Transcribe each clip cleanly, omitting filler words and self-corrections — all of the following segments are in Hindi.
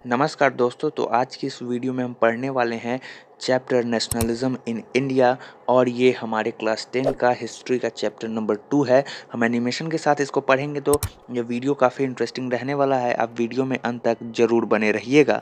नमस्कार दोस्तों। तो आज की इस वीडियो में हम पढ़ने वाले हैं चैप्टर नेशनलिज्म इन इंडिया और ये हमारे क्लास 10 का हिस्ट्री का चैप्टर नंबर 2 है। हम एनिमेशन के साथ इसको पढ़ेंगे तो ये वीडियो काफ़ी इंटरेस्टिंग रहने वाला है। आप वीडियो में अंत तक ज़रूर बने रहिएगा।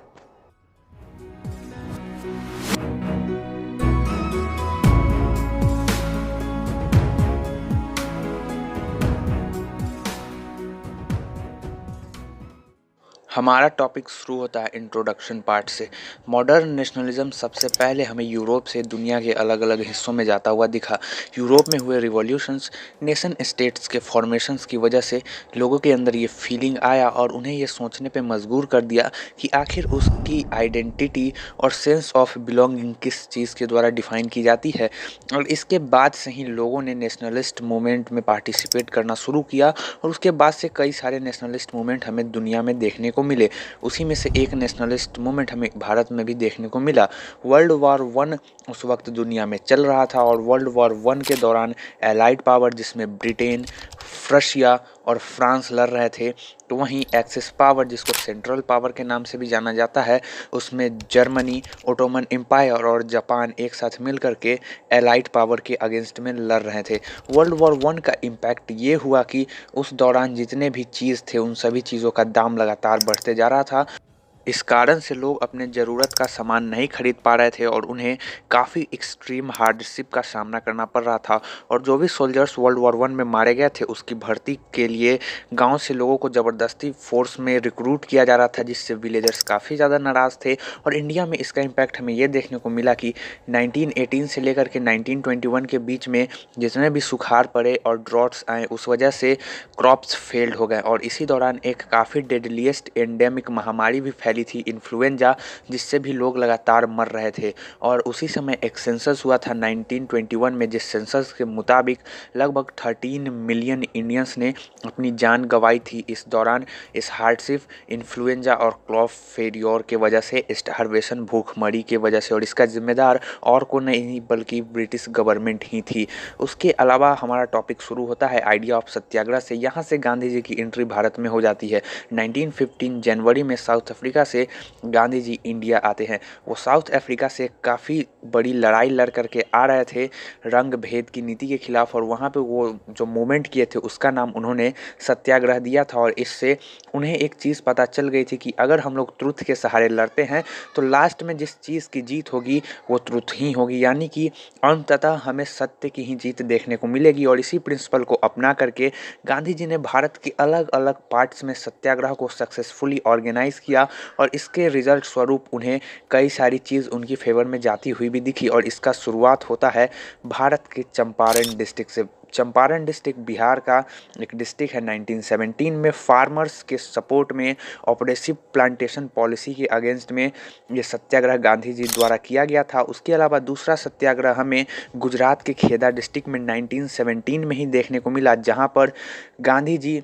हमारा टॉपिक शुरू होता है इंट्रोडक्शन पार्ट से। मॉडर्न नेशनलिज्म सबसे पहले हमें यूरोप से दुनिया के अलग अलग हिस्सों में जाता हुआ दिखा। यूरोप में हुए रिवॉल्यूशंस, नेशन स्टेट्स के फॉर्मेशंस की वजह से लोगों के अंदर ये फीलिंग आया और उन्हें ये सोचने पे मजबूर कर दिया कि आखिर उसकी आइडेंटिटी और सेंस ऑफ बिलोंगिंग किस चीज़ के द्वारा डिफाइन की जाती है। और इसके बाद से ही लोगों ने नेशनलिस्ट मूवमेंट में पार्टिसिपेट करना शुरू किया और उसके बाद से कई सारे नेशनलिस्ट मूवमेंट हमें दुनिया में देखने को मिले। उसी में से एक नेशनलिस्ट मूवमेंट हमें भारत में भी देखने को मिला। वर्ल्ड वॉर वन उस वक्त दुनिया में चल रहा था और वर्ल्ड वॉर वन के दौरान एलाइड पावर जिसमें ब्रिटेन, रशिया और फ्रांस लड़ रहे थे, तो वहीं एक्सिस पावर जिसको सेंट्रल पावर के नाम से भी जाना जाता है, उसमें जर्मनी, ओटोमन एम्पायर और जापान एक साथ मिल करके एलाइड पावर के अगेंस्ट में लड़ रहे थे। वर्ल्ड वॉर वन का इम्पैक्ट ये हुआ कि उस दौरान जितने भी चीज़ थे उन सभी चीज़ों का दाम लगातार बढ़ते जा रहा था। इस कारण से लोग अपने ज़रूरत का सामान नहीं खरीद पा रहे थे और उन्हें काफ़ी एक्सट्रीम हार्डशिप का सामना करना पड़ रहा था। और जो भी सोल्जर्स वर्ल्ड वॉर वन में मारे गए थे उसकी भर्ती के लिए गांव से लोगों को ज़बरदस्ती फोर्स में रिक्रूट किया जा रहा था, जिससे विलेजर्स काफ़ी ज़्यादा नाराज़ थे। और इंडिया में इसका इम्पैक्ट हमें ये देखने को मिला कि 1918 से लेकर के 1921 के बीच में जितने भी सुखाड़ पड़े और ड्रॉट्स आए उस वजह से क्रॉप्स फेल्ड हो गए। और इसी दौरान एक काफ़ी डेडलीस्ट एंडेमिक महामारी भी फैली थी, इन्फ्लुएंजा, जिससे भी लोग लगातार मर रहे थे। और उसी समय एक सेंसस हुआ था 1921 में, जिस सेंसस के मुताबिक लगभग 13 मिलियन इंडियंस ने अपनी जान गंवाई थी इस दौरान, इस हार्डशिप, इन्फ्लुएंजा और क्रॉप फेल्योर के वजह से, स्टारवेशन, भूखमरी के वजह से। और इसका जिम्मेदार और को नहीं बल्कि ब्रिटिश गवर्नमेंट ही थी। उसके अलावा हमारा टॉपिक शुरू होता है आइडिया ऑफ सत्याग्रह से। यहाँ से गांधी जी की एंट्री भारत में हो जाती है। 1915 जनवरी में साउथ अफ्रीका से गांधी जी इंडिया आते हैं। वो साउथ अफ्रीका से काफ़ी बड़ी लड़ाई लड़ करके आ रहे थे रंग भेद की नीति के खिलाफ, और वहाँ पे वो जो मूवमेंट किए थे उसका नाम उन्होंने सत्याग्रह दिया था। और इससे उन्हें एक चीज़ पता चल गई थी कि अगर हम लोग ट्रुथ के सहारे लड़ते हैं तो लास्ट में जिस चीज़ की जीत होगी वो ट्रुथ ही होगी, यानी कि अंततः हमें सत्य की ही जीत देखने को मिलेगी। और इसी प्रिंसिपल को अपना करके गांधी जी ने भारत के अलग अलग पार्ट्स में सत्याग्रह को सक्सेसफुली ऑर्गेनाइज किया और इसके रिजल्ट स्वरूप उन्हें कई सारी चीज़ उनकी फेवर में जाती हुई भी दिखी। और इसका शुरुआत होता है भारत के चंपारण डिस्ट्रिक्ट से। चंपारण डिस्ट्रिक्ट बिहार का एक डिस्ट्रिक्ट है। 1917 में फार्मर्स के सपोर्ट में ऑपरेसिव प्लांटेशन पॉलिसी के अगेंस्ट में ये सत्याग्रह गांधी जी द्वारा किया गया था। उसके अलावा दूसरा सत्याग्रह हमें गुजरात के खेदा डिस्ट्रिक्ट में 1917 में ही देखने को मिला, जहां पर गांधी जी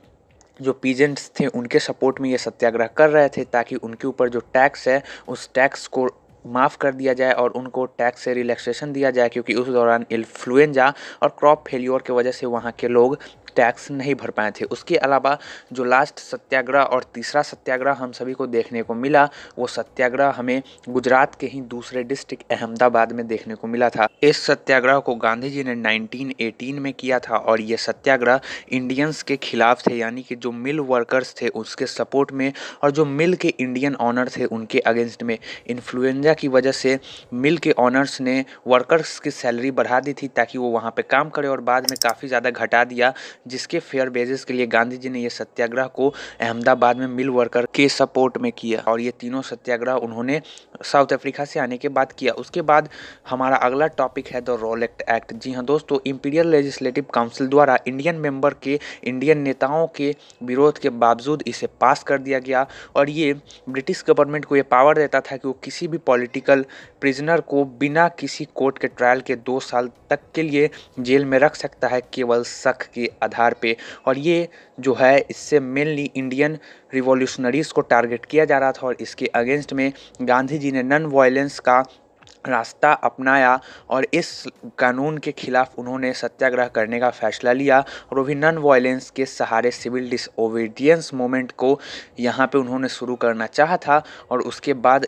जो पीजेंट्स थे उनके सपोर्ट में ये सत्याग्रह कर रहे थे ताकि उनके ऊपर जो टैक्स है उस टैक्स को माफ़ कर दिया जाए और उनको टैक्स से रिलैक्सेशन दिया जाए, क्योंकि उस दौरान इन्फ्लुएंजा और क्रॉप फेल्योर की वजह से वहाँ के लोग टैक्स नहीं भर पाए थे। उसके अलावा जो लास्ट सत्याग्रह और तीसरा सत्याग्रह हम सभी को देखने को मिला, वो सत्याग्रह हमें गुजरात के ही दूसरे डिस्ट्रिक्ट अहमदाबाद में देखने को मिला था। इस सत्याग्रह को गांधी जी ने 1918 में किया था और ये सत्याग्रह इंडियंस के खिलाफ थे, यानी कि जो मिल वर्कर्स थे उसके सपोर्ट में और जो मिल के इंडियन ऑनर थे उनके अगेंस्ट में। इन्फ्लुएंजा की वजह से मिल के ऑनर्स ने वर्कर्स की सैलरी बढ़ा दी थी ताकि वो वहाँ पे काम करे, और बाद में काफ़ी ज़्यादा घटा दिया, जिसके फेयर बेसिस के लिए गांधी जी ने ये सत्याग्रह को अहमदाबाद में मिल वर्कर के सपोर्ट में किया। और ये तीनों सत्याग्रह उन्होंने साउथ अफ्रीका से आने के बाद किया। उसके बाद हमारा अगला टॉपिक है द रोलेक्ट एक्ट। जी हाँ दोस्तों, इंपीरियल लेजिस्लेटिव काउंसिल द्वारा इंडियन मेंबर के इंडियन नेताओं के विरोध के बावजूद इसे पास कर दिया गया। और ये ब्रिटिश गवर्नमेंट को ये पावर देता था कि वो किसी भी पॉलिटिकल प्रिजनर को बिना किसी कोर्ट के ट्रायल के 2 साल तक के लिए जेल में रख सकता है, केवल शक के आधार पे। और ये जो है इससे मेनली इंडियन रिवॉल्यूशनरीज को टारगेट किया जा रहा था और इसके अगेंस्ट में गांधी जी ने नॉन वायलेंस का रास्ता अपनाया और इस कानून के खिलाफ उन्होंने सत्याग्रह करने का फैसला लिया और वो भी नॉन वायलेंस के सहारे सिविल डिसओबीडियंस मूवमेंट को यहाँ पे उन्होंने शुरू करना चाहा था। और उसके बाद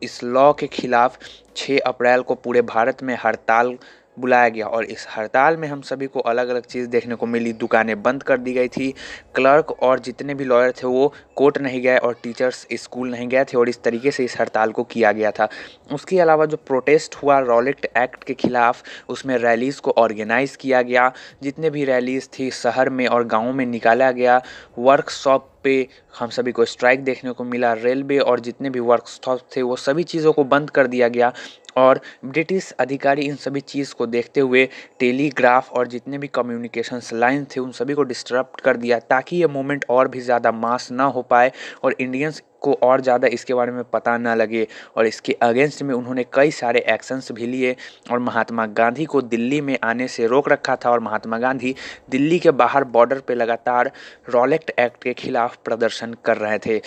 इस लॉ के खिलाफ 6 अप्रैल को पूरे भारत में हड़ताल बुलाया गया और इस हड़ताल में हम सभी को अलग अलग चीज़ देखने को मिली। दुकानें बंद कर दी गई थी, क्लर्क और जितने भी लॉयर थे वो कोर्ट नहीं गए और टीचर्स स्कूल नहीं गए थे और इस तरीके से इस हड़ताल को किया गया था। उसके अलावा जो प्रोटेस्ट हुआ रॉलेट एक्ट के खिलाफ, उसमें रैलीज़ को ऑर्गेनाइज किया गया। जितने भी रैलीज़ थी शहर में और गाँव में निकाला गया। वर्कशॉप पे हम सभी को स्ट्राइक देखने को मिला। रेलवे और जितने भी वर्कशॉप थे वो सभी चीज़ों को बंद कर दिया गया और ब्रिटिश अधिकारी इन सभी चीज़ को देखते हुए टेलीग्राफ और जितने भी कम्युनिकेशंस लाइन थे उन सभी को डिस्टर्ब कर दिया ताकि ये मूवमेंट और भी ज़्यादा मास ना हो पाए और इंडियंस को और ज़्यादा इसके बारे में पता ना लगे। और इसके अगेंस्ट में उन्होंने कई सारे एक्शंस भी लिए और महात्मा गांधी को दिल्ली में आने से रोक रखा था और महात्मा गांधी दिल्ली के बाहर बॉर्डर पे लगातार रॉलेट एक्ट के खिलाफ प्रदर्शन कर रहे थे।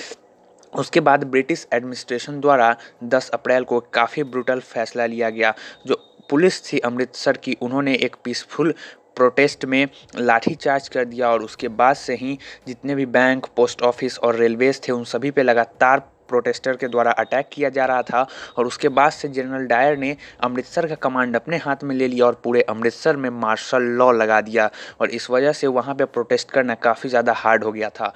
उसके बाद ब्रिटिश एडमिनिस्ट्रेशन द्वारा 10 अप्रैल को काफ़ी ब्रूटल फैसला लिया गया। जो पुलिस थी अमृतसर की, उन्होंने एक पीसफुल प्रोटेस्ट में लाठीचार्ज कर दिया और उसके बाद से ही जितने भी बैंक, पोस्ट ऑफिस और रेलवेज थे उन सभी पे लगातार प्रोटेस्टर के द्वारा अटैक किया जा रहा था। और उसके बाद से जनरल डायर ने अमृतसर का कमांड अपने हाथ में ले लिया और पूरे अमृतसर में मार्शल लॉ लगा दिया और इस वजह से वहाँ पे प्रोटेस्ट करना काफ़ी ज़्यादा हार्ड हो गया था।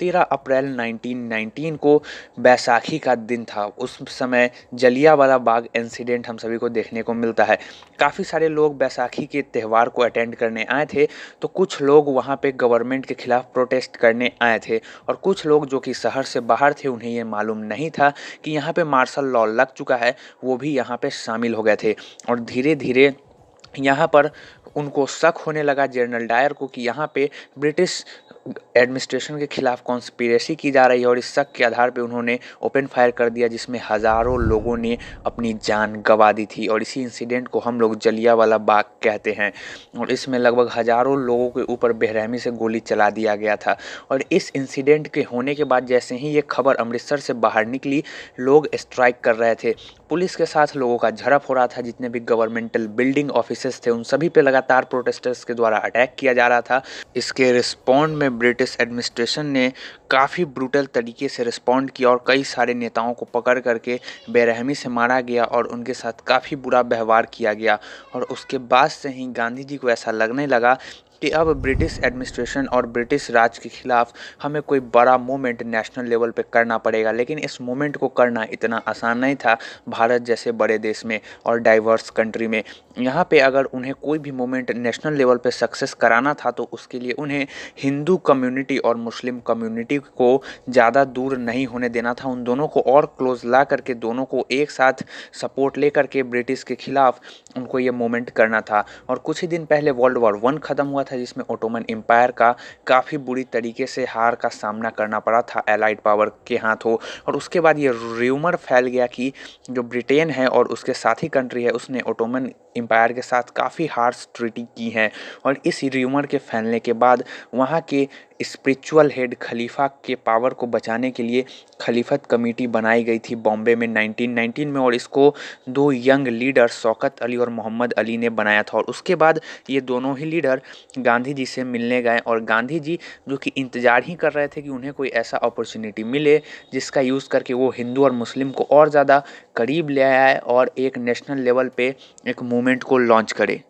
13 अप्रैल 1919 को बैसाखी का दिन था। उस समय जलियांवाला बाग इंसिडेंट हम सभी को देखने को मिलता है। काफ़ी सारे लोग बैसाखी के त्यौहार को अटेंड करने आए थे, तो कुछ लोग वहाँ पे गवर्नमेंट के खिलाफ प्रोटेस्ट करने आए थे और कुछ लोग जो कि शहर से बाहर थे उन्हें ये मालूम नहीं था कि यहाँ पे मार्शल लॉ लग चुका है, वो भी यहाँ पे शामिल हो गए थे। और धीरे धीरे यहाँ पर उनको शक होने लगा जनरल डायर को कि यहाँ पे ब्रिटिश एडमिनिस्ट्रेशन के खिलाफ कॉन्स्पिरेसी की जा रही है और इस शक के आधार पे उन्होंने ओपन फायर कर दिया जिसमें हज़ारों लोगों ने अपनी जान गंवा दी थी। और इसी इंसिडेंट को हम लोग जलियांवाला बाग कहते हैं और इसमें लगभग हज़ारों लोगों के ऊपर बेरहमी से गोली चला दिया गया था। और इस इंसिडेंट के होने के बाद जैसे ही ये खबर अमृतसर से बाहर निकली, लोग स्ट्राइक कर रहे थे, पुलिस के साथ लोगों का झड़प हो रहा था। जितने भी गवर्नमेंटल बिल्डिंग ऑफिसेस थे उन सभी पे लगातार प्रोटेस्टर्स के द्वारा अटैक किया जा रहा था। इसके रिस्पॉन्ड में ब्रिटिश एडमिनिस्ट्रेशन ने काफ़ी ब्रूटल तरीके से रिस्पॉन्ड किया और कई सारे नेताओं को पकड़ करके बेरहमी से मारा गया और उनके साथ काफ़ी बुरा व्यवहार किया गया। और उसके बाद से ही गांधी जी को ऐसा लगने लगा कि अब ब्रिटिश एडमिनिस्ट्रेशन और ब्रिटिश राज के खिलाफ हमें कोई बड़ा मूवमेंट नेशनल लेवल पे करना पड़ेगा। लेकिन इस मूवमेंट को करना इतना आसान नहीं था भारत जैसे बड़े देश में और डाइवर्स कंट्री में। यहाँ पे अगर उन्हें कोई भी मूवमेंट नेशनल लेवल पे सक्सेस कराना था तो उसके लिए उन्हें हिंदू कम्युनिटी और मुस्लिम कम्युनिटी को ज़्यादा दूर नहीं होने देना था। उन दोनों को और क्लोज ला करके दोनों को एक साथ सपोर्ट ले करके ब्रिटिश के खिलाफ उनको ये मूवमेंट करना था। और कुछ ही दिन पहले वर्ल्ड वॉर 1 ख़त्म हुआ था जिसमें ओटोमन एम्पायर का काफ़ी बुरी तरीके से हार का सामना करना पड़ा था एलाइड पावर के हाथों। और उसके बाद ये र्यूमर फैल गया कि जो ब्रिटेन है और उसके साथी कंट्री है उसने ओटोमन एम्पायर के साथ काफ़ी हार्श ट्रीटी की हैं। और इस र्यूमर के फैलने के बाद वहाँ के स्पिरिचुअल हेड खलीफा के पावर को बचाने के लिए खलीफत कमेटी बनाई गई थी बॉम्बे में 1919 में और इसको 2 यंग लीडर शौकत अली और मोहम्मद अली ने बनाया था। और उसके बाद ये दोनों ही लीडर गांधी जी से मिलने गए और गांधी जी जो कि इंतज़ार ही कर रहे थे कि उन्हें कोई ऐसा अपॉर्चुनिटी मिले जिसका यूज़ करके वो हिंदू और मुस्लिम को और ज़्यादा करीब ले आए और एक नेशनल लेवल पे एक मूवमेंट को लॉन्च करे।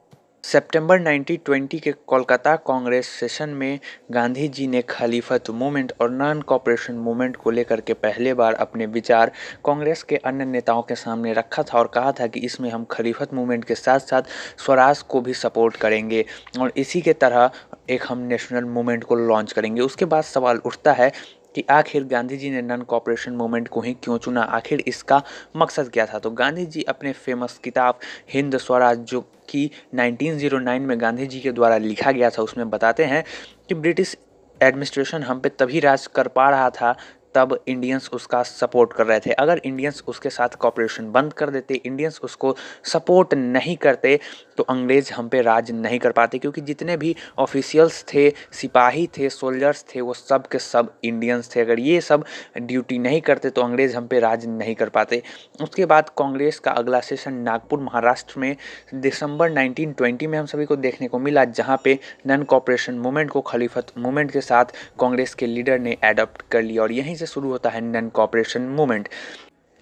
सितंबर 1920 के कोलकाता कांग्रेस सेशन में गांधी जी ने खलीफत मूवमेंट और नॉन कॉपरेशन मूवमेंट को लेकर के पहले बार अपने विचार कांग्रेस के अन्य नेताओं के सामने रखा था और कहा था कि इसमें हम खलीफत मूवमेंट के साथ साथ स्वराज को भी सपोर्ट करेंगे और इसी के तरह एक हम नेशनल मूवमेंट को लॉन्च करेंगे। उसके बाद सवाल उठता है कि आखिर गांधी जी ने नॉन कॉपरेशन मूवमेंट को ही क्यों चुना, आखिर इसका मकसद क्या था। तो गांधी जी अपने फेमस किताब हिंद स्वराज जो कि 1909 में गांधी जी के द्वारा लिखा गया था उसमें बताते हैं कि ब्रिटिश एडमिनिस्ट्रेशन हम पे तभी राज कर पा रहा था तब इंडियंस उसका सपोर्ट कर रहे थे। अगर इंडियंस उसके साथ कॉपरेशन बंद कर देते, इंडियंस उसको सपोर्ट नहीं करते, तो अंग्रेज़ हम पे राज नहीं कर पाते, क्योंकि जितने भी ऑफिशियल्स थे, सिपाही थे, सोल्जर्स थे, वो सब के सब इंडियंस थे। अगर ये सब ड्यूटी नहीं करते तो अंग्रेज़ हम पे राज नहीं कर पाते। उसके बाद कांग्रेस का अगला सेशन नागपुर महाराष्ट्र में दिसंबर 1920 में हम सभी को देखने को मिला, जहाँ पे नन कॉपरेशन मूवमेंट को खलीफत मूवमेंट के साथ कांग्रेस के लीडर ने अडॉप्ट कर लिया, और यहीं से शुरू होता है नन कॉपरेशन मूवमेंट।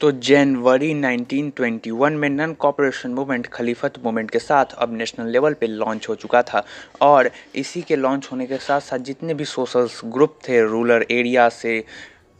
तो जनवरी 1921 में नन कॉपरेशन मूवमेंट खलीफत मूवमेंट के साथ अब नेशनल लेवल पे लॉन्च हो चुका था, और इसी के लॉन्च होने के साथ साथ जितने भी सोशल ग्रुप थे रूरल एरिया से,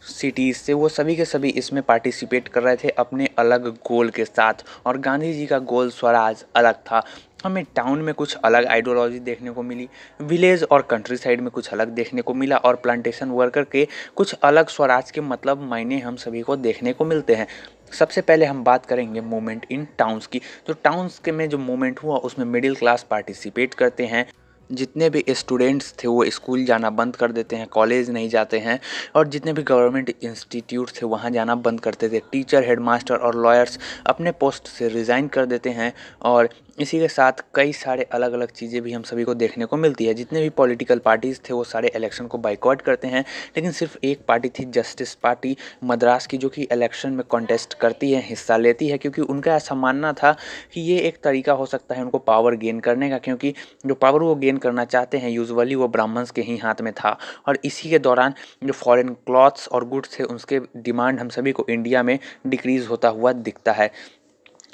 सिटीज़ से, वो सभी के सभी इसमें पार्टिसिपेट कर रहे थे अपने अलग गोल के साथ। और गांधी जी का गोल स्वराज अलग था। हमें टाउन में कुछ अलग आइडियोलॉजी देखने को मिली, विलेज और कंट्री साइड में कुछ अलग देखने को मिला, और प्लांटेशन वर्कर के कुछ अलग स्वराज के मतलब मायने हम सभी को देखने को मिलते हैं। सबसे पहले हम बात करेंगे मूवमेंट इन टाउन्स की। तो टाउन्स के में जो मूवमेंट हुआ उसमें मिडिल क्लास पार्टिसिपेट करते हैं। जितने भी स्टूडेंट्स थे वो स्कूल जाना बंद कर देते हैं, कॉलेज नहीं जाते हैं, और जितने भी गवर्नमेंट इंस्टीट्यूट थे वहाँ जाना बंद करते थे। टीचर, हेडमास्टर और लॉयर्स अपने पोस्ट से रिज़ाइन कर देते हैं, और इसी के साथ कई सारे अलग अलग चीज़ें भी हम सभी को देखने को मिलती है। जितने भी पॉलिटिकल पार्टीज़ थे वो सारे इलेक्शन को बाइकआउट करते हैं, लेकिन सिर्फ एक पार्टी थी, जस्टिस पार्टी मद्रास की, जो कि इलेक्शन में कॉन्टेस्ट करती है, हिस्सा लेती है, क्योंकि उनका ऐसा मानना था कि ये एक तरीका हो सकता है उनको पावर गेन करने का, क्योंकि जो पावर वो गेन करना चाहते हैं यूजुअली वो ब्राह्मण्स के ही हाथ में था। और इसी के दौरान जो फॉरेन क्लॉथ्स और गुड्स थे उसके डिमांड हम सभी को इंडिया में डिक्रीज़ होता हुआ दिखता है।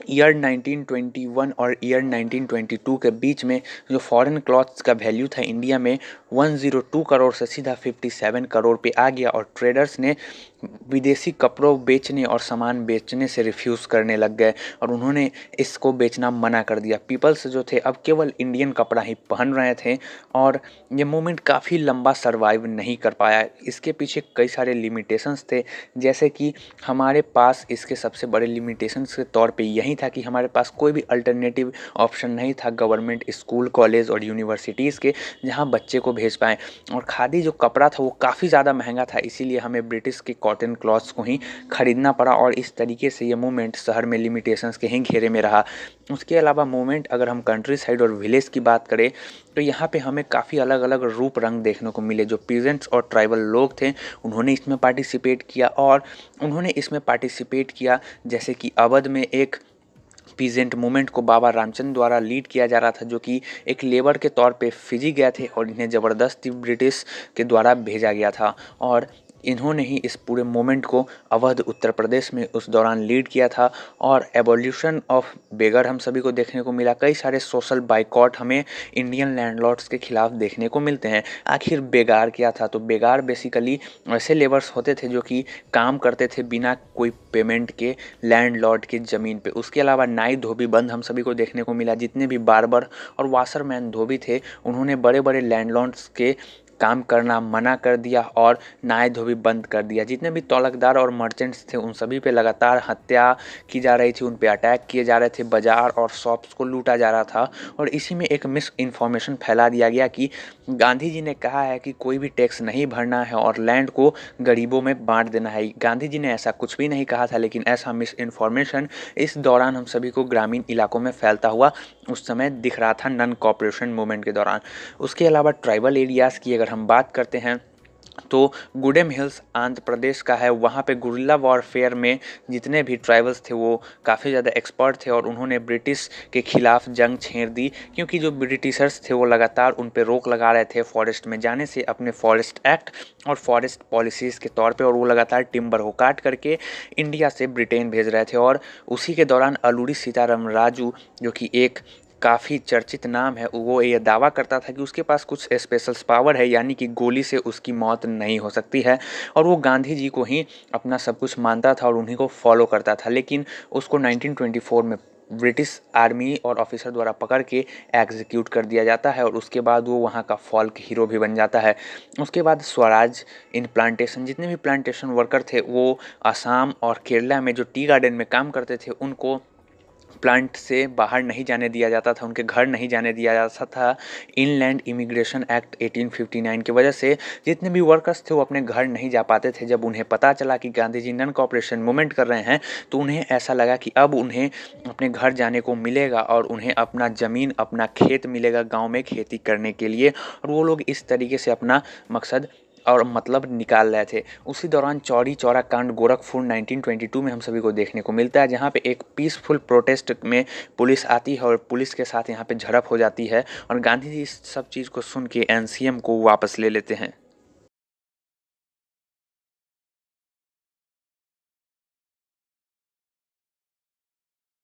ईयर 1921 और ईयर 1922 के बीच में जो फॉरेन क्लॉथ्स का वैल्यू था इंडिया में 102 करोड़ से सीधा 57 करोड़ पे आ गया, और ट्रेडर्स ने विदेशी कपड़ों बेचने और सामान बेचने से रिफ्यूज़ करने लग गए, और उन्होंने इसको बेचना मना कर दिया। पीपल्स जो थे अब केवल इंडियन कपड़ा ही पहन रहे थे, और ये मूवमेंट काफ़ी लंबा सर्वाइव नहीं कर पाया। इसके पीछे कई सारे लिमिटेशंस थे, जैसे कि हमारे पास इसके सबसे बड़े लिमिटेशंस के तौर पे यही था कि हमारे पास कोई भी अल्टरनेटिव ऑप्शन नहीं था गवर्नमेंट स्कूल, कॉलेज और यूनिवर्सिटीज़ के, जहाँ बच्चे को भेज पाएँ। और खादी जो कपड़ा था वो काफ़ी ज़्यादा महंगा था, इसीलिए हमें ब्रिटिश के कॉटन क्लॉथ्स को ही खरीदना पड़ा, और इस तरीके से ये मूवमेंट शहर में लिमिटेशंस के ही घेरे में रहा। उसके अलावा मूवमेंट अगर हम कंट्री साइड और विलेज की बात करें तो यहाँ पे हमें काफ़ी अलग अलग रूप रंग देखने को मिले। जो पीजेंट्स और ट्राइबल लोग थे उन्होंने इसमें पार्टिसिपेट किया, और उन्होंने इसमें पार्टिसिपेट किया जैसे कि अवध में एक पीजेंट मूवमेंट को बाबा रामचंद्र द्वारा लीड किया जा रहा था, जो कि एक लेबर के तौर पे फिजी गए थे, और इन्हें ज़बरदस्ती ब्रिटिश के द्वारा भेजा गया था, और इन्होंने ही इस पूरे मूवमेंट को अवध उत्तर प्रदेश में उस दौरान लीड किया था। और एबॉल्यूशन ऑफ बेगर हम सभी को देखने को मिला। कई सारे सोशल बाइकॉट हमें इंडियन लैंडलॉर्ड्स के खिलाफ देखने को मिलते हैं। आखिर बेगार क्या था? तो बेगार बेसिकली ऐसे लेबर्स होते थे जो कि काम करते थे बिना कोई पेमेंट के लैंडलॉर्ड की ज़मीन पे। उसके अलावा नाई धोबी बंद हम सभी को देखने को मिला। जितने भी बार्बर और वाशरमैन धोबी थे उन्होंने बड़े बड़े लैंडलॉर्ड्स के काम करना मना कर दिया और नाई धोबी बंद कर दिया। जितने भी तौलकदार और मर्चेंट्स थे उन सभी पे लगातार हत्या की जा रही थी, उन पे अटैक किए जा रहे थे, बाजार और शॉप्स को लूटा जा रहा था। और इसी में एक मिस इन्फॉर्मेशन फैला दिया गया कि गांधी जी ने कहा है कि कोई भी टैक्स नहीं भरना है और लैंड को गरीबों में बांट देना है। गांधी जी ने ऐसा कुछ भी नहीं कहा था, लेकिन ऐसा मिस इन्फॉर्मेशन इस दौरान हम सभी को ग्रामीण इलाकों में फैलता हुआ उस समय दिख रहा था नन कॉपरेशन मूवमेंट के दौरान। उसके अलावा ट्राइबल एरियाज़ की अगर हम बात करते हैं तो गुडेम हिल्स आंध्र प्रदेश का है। वहाँ पे गुरिल्ला वॉरफेयर में जितने भी ट्राइबल्स थे वो काफ़ी ज़्यादा एक्सपर्ट थे और उन्होंने ब्रिटिश के खिलाफ जंग छेड़ दी, क्योंकि जो ब्रिटिशर्स थे वो लगातार उन पे रोक लगा रहे थे फॉरेस्ट में जाने से, अपने फॉरेस्ट एक्ट और फॉरेस्ट पॉलिसीज़ के तौर पे। और वो लगातार टिम्बर को काट करके इंडिया से ब्रिटेन भेज रहे थे। और उसी के दौरान अलूरी सीताराम राजू, जो कि एक काफ़ी चर्चित नाम है, वो ये दावा करता था कि उसके पास कुछ स्पेशल पावर है, यानी कि गोली से उसकी मौत नहीं हो सकती है। और वो गांधी जी को ही अपना सब कुछ मानता था और उन्हीं को फॉलो करता था। लेकिन उसको 1924 में ब्रिटिश आर्मी और ऑफिसर द्वारा पकड़ के एग्जीक्यूट कर दिया जाता है, और उसके बाद वो वहाँ का फॉल्क हीरो भी बन जाता है। उसके बाद स्वराज इन प्लांटेशन, जितने भी प्लांटेशन वर्कर थे वो असम और केरला में जो टी गार्डन में काम करते थे उनको प्लांट से बाहर नहीं जाने दिया जाता था, उनके घर नहीं जाने दिया जाता था। इनलैंड इमिग्रेशन एक्ट 1859 की वजह से जितने भी वर्कर्स थे वो अपने घर नहीं जा पाते थे। जब उन्हें पता चला कि Gandhi ji non cooperation movement कर रहे हैं तो उन्हें ऐसा लगा कि अब उन्हें अपने घर जाने को मिलेगा और उन्हें अपना ज़मीन, अपना खेत मिलेगा गाँव में खेती करने के लिए, और वो लोग इस तरीके से अपना मकसद और मतलब निकाल रहे थे। उसी दौरान चौरी चौरा कांड गोरखपुर 1922 में हम सभी को देखने को मिलता है, जहाँ पे एक पीसफुल प्रोटेस्ट में पुलिस आती है और पुलिस के साथ यहाँ पे झड़प हो जाती है, और गांधी जी इस सब चीज़ को सुन के एनसीएम को वापस ले लेते हैं।